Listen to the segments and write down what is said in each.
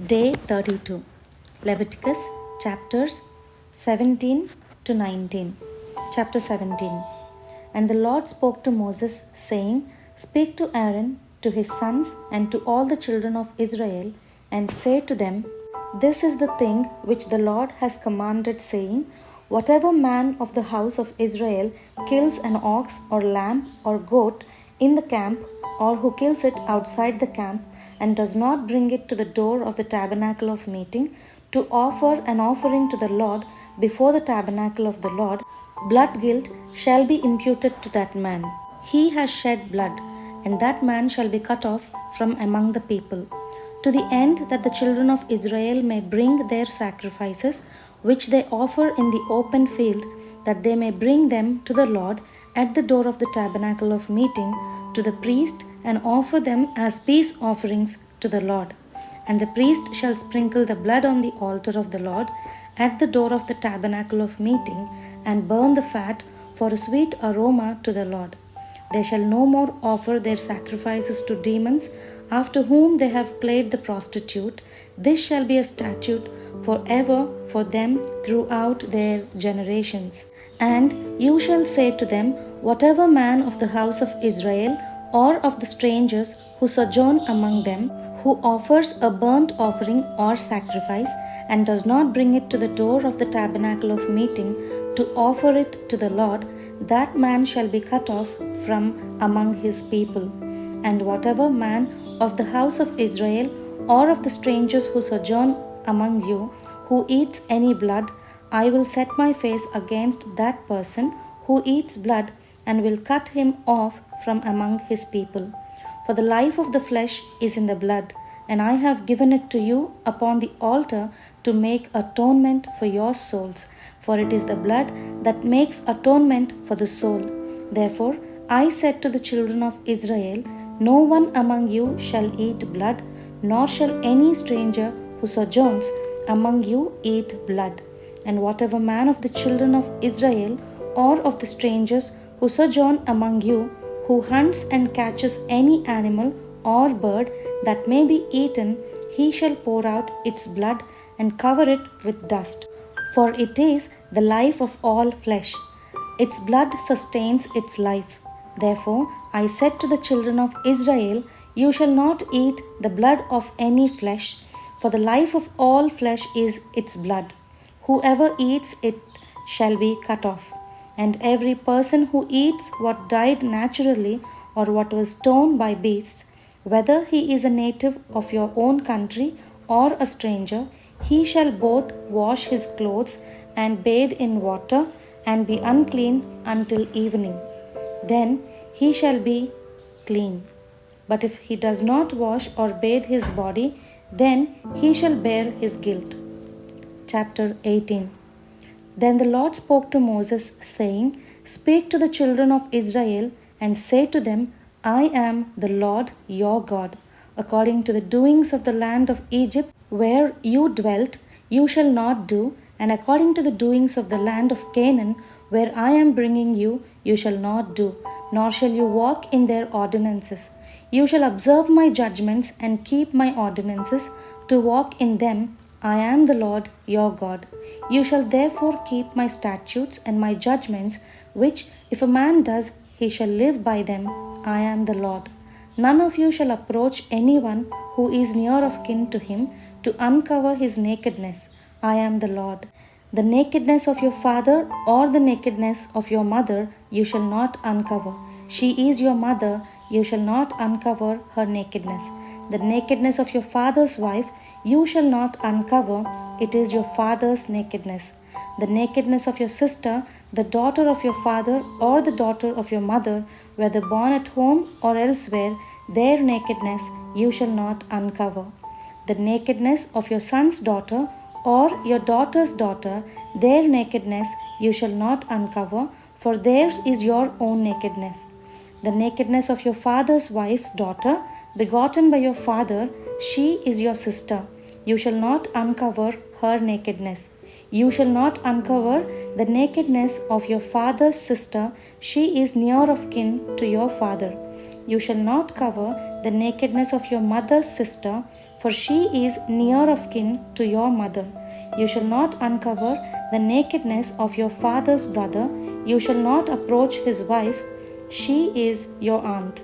Day 32. Leviticus chapters 17 to 19. Chapter 17. And the Lord spoke to Moses, saying, Speak to Aaron, to his sons, and to all the children of Israel, and say to them, This is the thing which the Lord has commanded, saying, Whatever man of the house of Israel kills an ox or lamb or goat in the camp, or who kills it outside the camp, and does not bring it to the door of the tabernacle of meeting, to offer an offering to the Lord before the tabernacle of the Lord, blood guilt shall be imputed to that man. He has shed blood, and that man shall be cut off from among the people, to the end that the children of Israel may bring their sacrifices, which they offer in the open field, that they may bring them to the Lord at the door of the tabernacle of meeting, to the priest, and offer them as peace offerings to the Lord. And the priest shall sprinkle the blood on the altar of the Lord at the door of the tabernacle of meeting, and burn the fat for a sweet aroma to the Lord. They shall no more offer their sacrifices to demons, after whom they have played the prostitute. This shall be a statute forever for them throughout their generations. And you shall say to them, Whatever man of the house of Israel or of the strangers who sojourn among them, who offers a burnt offering or sacrifice, and does not bring it to the door of the tabernacle of meeting to offer it to the Lord, that man shall be cut off from among his people. And whatever man of the house of Israel or of the strangers who sojourn among you, who eats any blood, I will set my face against that person who eats blood, and will cut him off from among his people. For the life of the flesh is in the blood, and I have given it to you upon the altar to make atonement for your souls. For it is the blood that makes atonement for the soul. Therefore I said to the children of Israel, No one among you shall eat blood, nor shall any stranger who sojourns among you eat blood. And whatever man of the children of Israel or of the strangers who sojourn among you, who hunts and catches any animal or bird that may be eaten, he shall pour out its blood and cover it with dust. For it is the life of all flesh. Its blood sustains its life. Therefore I said to the children of Israel, You shall not eat the blood of any flesh, for the life of all flesh is its blood. Whoever eats it shall be cut off. And every person who eats what died naturally or what was torn by beasts, whether he is a native of your own country or a stranger, he shall both wash his clothes and bathe in water and be unclean until evening. Then he shall be clean. But if he does not wash or bathe his body, then he shall bear his guilt. Chapter 18. Then the Lord spoke to Moses, saying, Speak to the children of Israel, and say to them, I am the Lord your God. According to the doings of the land of Egypt, where you dwelt, you shall not do, and according to the doings of the land of Canaan, where I am bringing you, you shall not do, nor shall you walk in their ordinances. You shall observe my judgments and keep my ordinances, to walk in them. I am the Lord your God. You shall therefore keep my statutes and my judgments, which if a man does, he shall live by them. I am the Lord. None of you shall approach anyone who is near of kin to him to uncover his nakedness. I am the Lord. The nakedness of your father or the nakedness of your mother you shall not uncover. She is your mother, you shall not uncover her nakedness. The nakedness of your father's wife you shall not uncover, it is your father's nakedness. The nakedness of your sister, the daughter of your father or the daughter of your mother, whether born at home or elsewhere, their nakedness you shall not uncover. The nakedness of your son's daughter or your daughter's daughter, their nakedness you shall not uncover, for theirs is your own nakedness. The nakedness of your father's wife's daughter, begotten by your father, she is your sister. You shall not uncover her nakedness. You shall not uncover the nakedness of your father's sister, she is near of kin to your father. You shall not cover the nakedness of your mother's sister, for she is near of kin to your mother. You shall not uncover the nakedness of your father's brother. You shall not approach his wife. She is your aunt.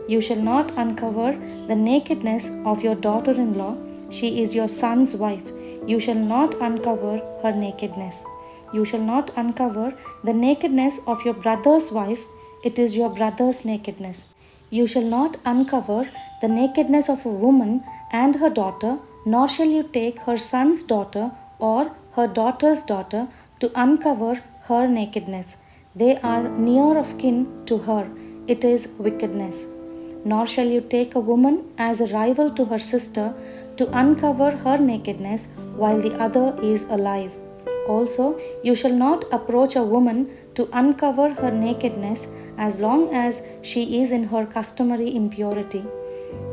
You shall not uncover the nakedness of your daughter-in-law. She is your son's wife. You shall not uncover her nakedness. You shall not uncover the nakedness of your brother's wife. It is your brother's nakedness. You shall not uncover the nakedness of a woman and her daughter, nor shall you take her son's daughter or her daughter's daughter to uncover her nakedness. They are near of kin to her. It is wickedness. Nor shall you take a woman as a rival to her sister to uncover her nakedness while the other is alive. Also, you shall not approach a woman to uncover her nakedness as long as she is in her customary impurity.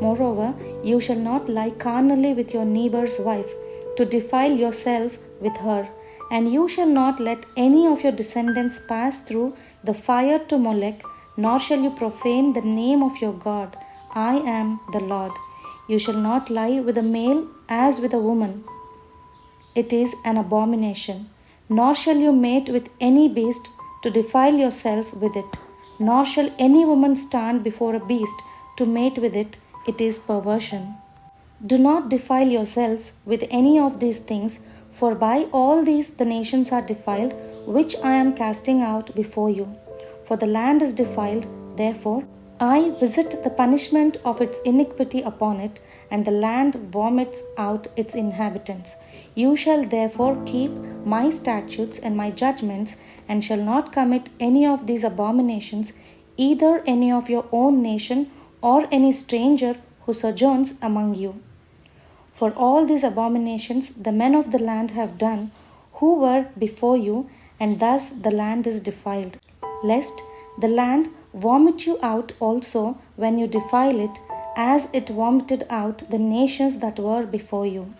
Moreover, you shall not lie carnally with your neighbor's wife to defile yourself with her, and you shall not let any of your descendants pass through the fire to Molech, nor shall you profane the name of your God. I am the Lord. You shall not lie with a male as with a woman. It is an abomination. Nor shall you mate with any beast to defile yourself with it. Nor shall any woman stand before a beast to mate with it. It is perversion. Do not defile yourselves with any of these things, for by all these the nations are defiled, which I am casting out before you. For the land is defiled, therefore I visit the punishment of its iniquity upon it, and the land vomits out its inhabitants. You shall therefore keep my statutes and my judgments, and shall not commit any of these abominations, either any of your own nation or any stranger who sojourns among you. For all these abominations the men of the land have done, who were before you, and thus the land is defiled. Lest the land vomit you out also when you defile it, as it vomited out the nations that were before you.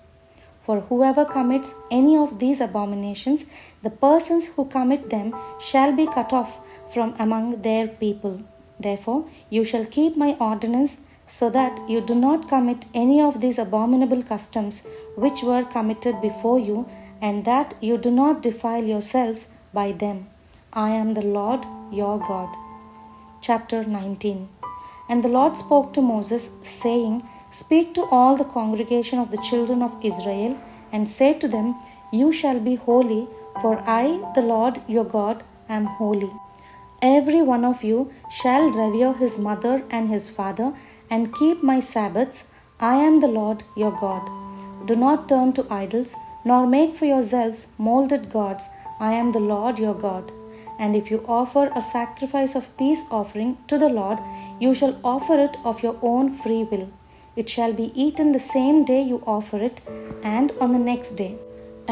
For whoever commits any of these abominations, the persons who commit them shall be cut off from among their people. Therefore you shall keep my ordinance, so that you do not commit any of these abominable customs which were committed before you, and that you do not defile yourselves by them. I am the Lord your God. Chapter 19. And the Lord spoke to Moses, saying, Speak to all the congregation of the children of Israel, and say to them, You shall be holy, for I, the Lord your God, am holy. Every one of you shall revere his mother and his father, and keep my Sabbaths. I am the Lord your God. Do not turn to idols, nor make for yourselves molded gods. I am the Lord your God. And if you offer a sacrifice of peace offering to the Lord, you shall offer it of your own free will. It shall be eaten the same day you offer it, and on the next day.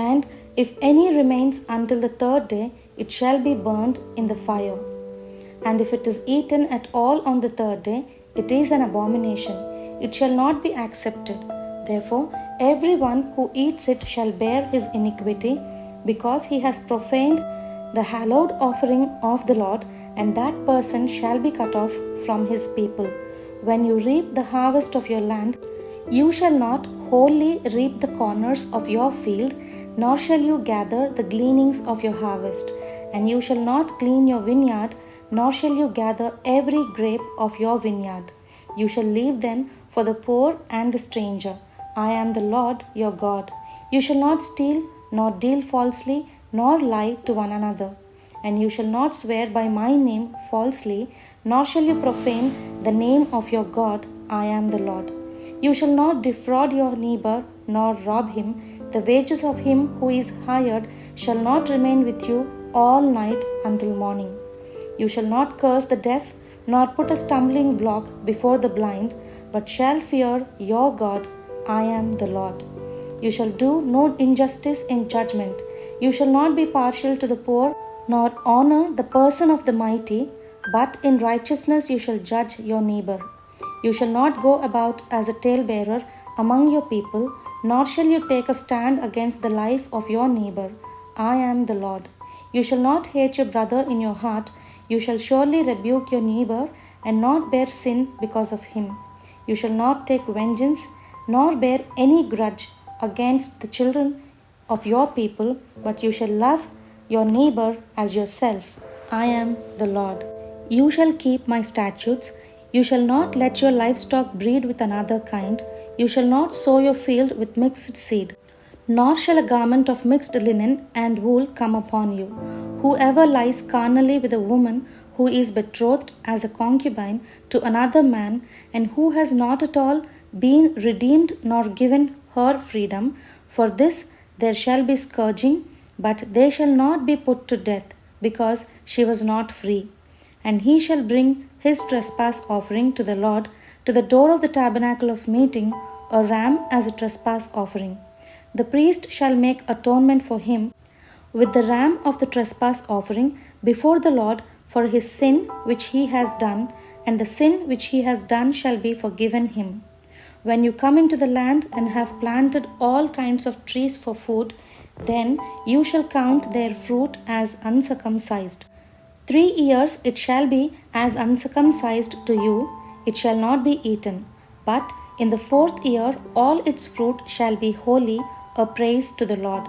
And if any remains until the third day, it shall be burned in the fire. And if it is eaten at all on the third day, it is an abomination. It shall not be accepted. Therefore, everyone who eats it shall bear his iniquity, because he has profaned the hallowed offering of the Lord, and that person shall be cut off from his people. When you reap the harvest of your land, you shall not wholly reap the corners of your field, nor shall you gather the gleanings of your harvest. And you shall not glean your vineyard, nor shall you gather every grape of your vineyard. You shall leave them for the poor and the stranger. I am the Lord your God. You shall not steal, nor deal falsely, nor lie to one another. And you shall not swear by my name falsely, nor shall you profane the name of your God. I am the Lord. You shall not defraud your neighbor, nor rob him. The wages of him who is hired shall not remain with you all night until morning. You shall not curse the deaf, nor put a stumbling block before the blind, but shall fear your God. I am the Lord. You shall do no injustice in judgment. You shall not be partial to the poor, nor honor the person of the mighty, but in righteousness you shall judge your neighbor. You shall not go about as a talebearer among your people, nor shall you take a stand against the life of your neighbor. I am the Lord. You shall not hate your brother in your heart. You shall surely rebuke your neighbor, and not bear sin because of him. You shall not take vengeance, nor bear any grudge against the children of your people, but you shall love your neighbor as yourself. I am the Lord. You shall keep my statutes. You shall not let your livestock breed with another kind. You shall not sow your field with mixed seed. Nor shall a garment of mixed linen and wool come upon you. Whoever lies carnally with a woman who is betrothed as a concubine to another man, and who has not at all been redeemed nor given her freedom, for this there shall be scourging, but they shall not be put to death, because she was not free. And he shall bring his trespass offering to the Lord to the door of the tabernacle of meeting, a ram as a trespass offering. The priest shall make atonement for him with the ram of the trespass offering before the Lord for his sin which he has done, and the sin which he has done shall be forgiven him. When you come into the land and have planted all kinds of trees for food, then you shall count their fruit as uncircumcised. 3 years it shall be as uncircumcised to you, it shall not be eaten. But in the 4th year all its fruit shall be holy, a praise to the Lord.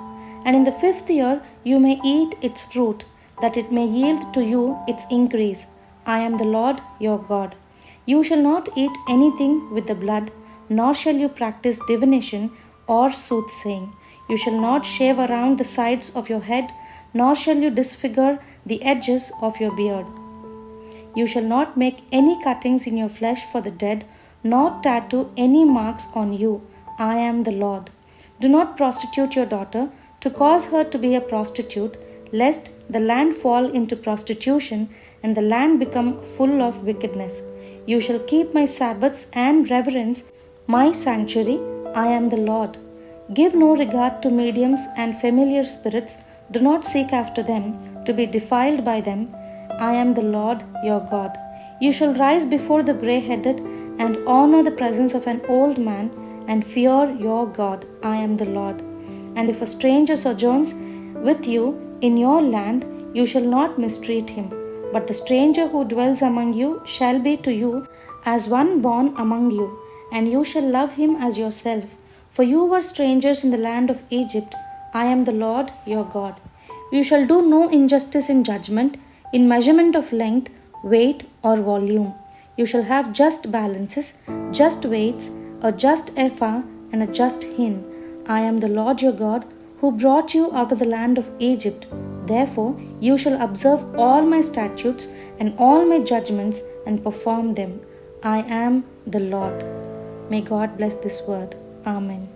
And in the 5th year you may eat its fruit, that it may yield to you its increase. I am the Lord your God. You shall not eat anything with the blood, nor shall you practice divination or soothsaying. You shall not shave around the sides of your head, nor shall you disfigure the edges of your beard. You shall not make any cuttings in your flesh for the dead, nor tattoo any marks on you. I am the Lord. Do not prostitute your daughter to cause her to be a prostitute, lest the land fall into prostitution and the land become full of wickedness. You shall keep my Sabbaths and reverence my sanctuary. I am the Lord. Give no regard to mediums and familiar spirits. Do not seek after them, to be defiled by them. I am the Lord your God. You shall rise before the grey-headed and honor the presence of an old man, and fear your God. I am the Lord. And if a stranger sojourns with you in your land, you shall not mistreat him. But the stranger who dwells among you shall be to you as one born among you, and you shall love him as yourself. For you were strangers in the land of Egypt. I am the Lord your God. You shall do no injustice in judgment, in measurement of length, weight, or volume. You shall have just balances, just weights, a just ephah, and a just hin. I am the Lord your God, who brought you out of the land of Egypt. Therefore you shall observe all my statutes and all my judgments and perform them. I am the Lord. May God bless this word. Amen.